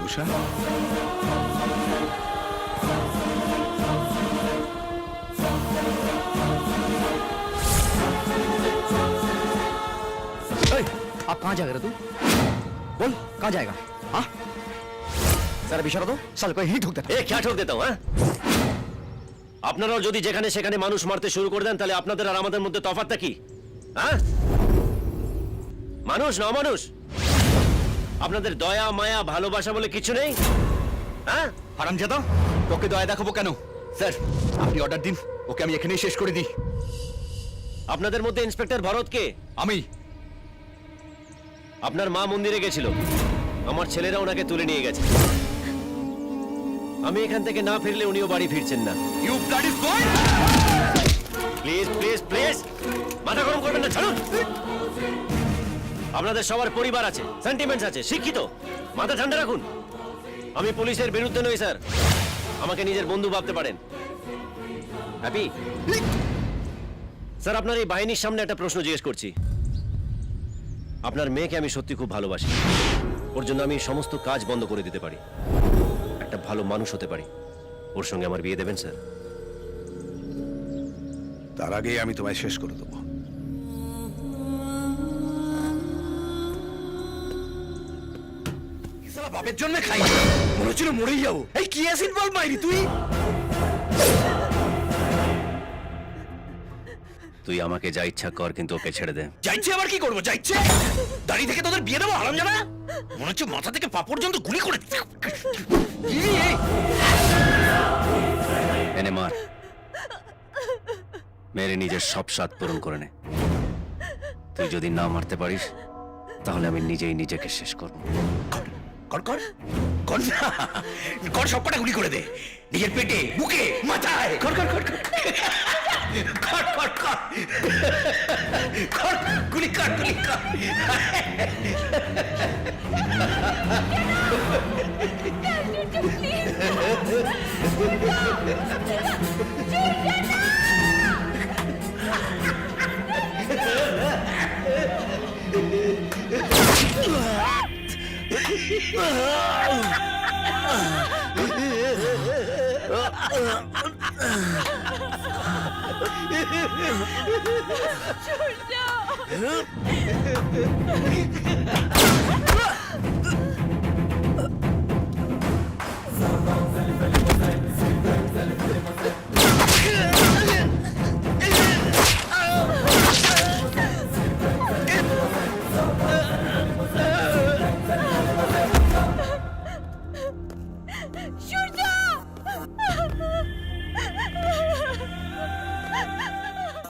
রুষা, आप कहाँ जाएगा तू? बोल कहाँ जाएगा? हाँ স্যার বিষয় তো সাল কই হি ঠুক দে। এ क्या ठोक देता हूं? আপনারাও যদি যেখানে সেখানে মানুষ মারতে শুরু করে দেন তাহলে আপনাদের আর আমাদের মধ্যে তফাৎটা কি? হ্যাঁ, মানুষ না অমানুষ? আপনাদের দয়া মায়া ভালোবাসা বলে কিছু নেই? হ্যাঁ, হারামজাদা, তোকে দয়া দেখাবো কেন? স্যার, আপনি অর্ডার দিন, ওকে আমি এখানেই শেষ করে দিই। আপনাদের মধ্যে ইন্সপেক্টর ভরত কে? আমি। আপনার মা মন্দিরে গেছিল, আমার ছেলেরা ওনাকে তুলে নিয়ে গেছে। আমি এখান থেকে না ফিরলে উনিও বাড়ি ফিরছেন না। You bloody boy! Please please please, মাথা গরম করবেন না, ছাড়ুন। আপনাদের সবার পরিবার আছে, সেন্টিমেন্টস আছে, শিক্ষিত, মাথা ঠান্ডা রাখুন। আমি পুলিশের বিরুদ্ধে নই স্যার, আমাকে নিজের বন্ধু ভাবতে পারেন। হ্যাপি স্যার, আপনার এই বাহিনীর সামনে একটা প্রশ্ন জিজ্ঞেস করছি। আপনার মেয়েকে আমি সত্যি খুব ভালোবাসি, ওর জন্য আমি সমস্ত কাজ বন্ধ করে দিতে পারি, একটা ভালো মানুষ হতে পারি। ওর সঙ্গে আমার বিয়ে দেবেন স্যার? তার আগেই আমি তোমায় শেষ করে দেবো। শালা বাপের জন্য খাই, মনে হচ্ছিল মরেই যাবো। এই কি অ্যাসিড বল মাইরি তুই? তুই আমাকে যা ইচ্ছা কর, কিন্তু ওকে ছেড়ে দে। যাইছে আবার কি করবো? যাইছে দাঁড়িয়ে থেকে তোদের বিয়ে দেবো হারামজাদা? মনে হচ্ছে মাথা থেকে পা পর্যন্ত গুলি করে এনে মার, মেরে নিজের সব স্বাদ পূরণ করে নে। তুই যদি না মারতে পারিস তাহলে আমি নিজেই নিজেকে শেষ করব। কর কর কর না, কর, সব কটা গুলি করে দে, নিজের পেটে, বুকে, মাথায়। কর কর কর কর কর কর কর কর, গুলি কর, গুলি কর।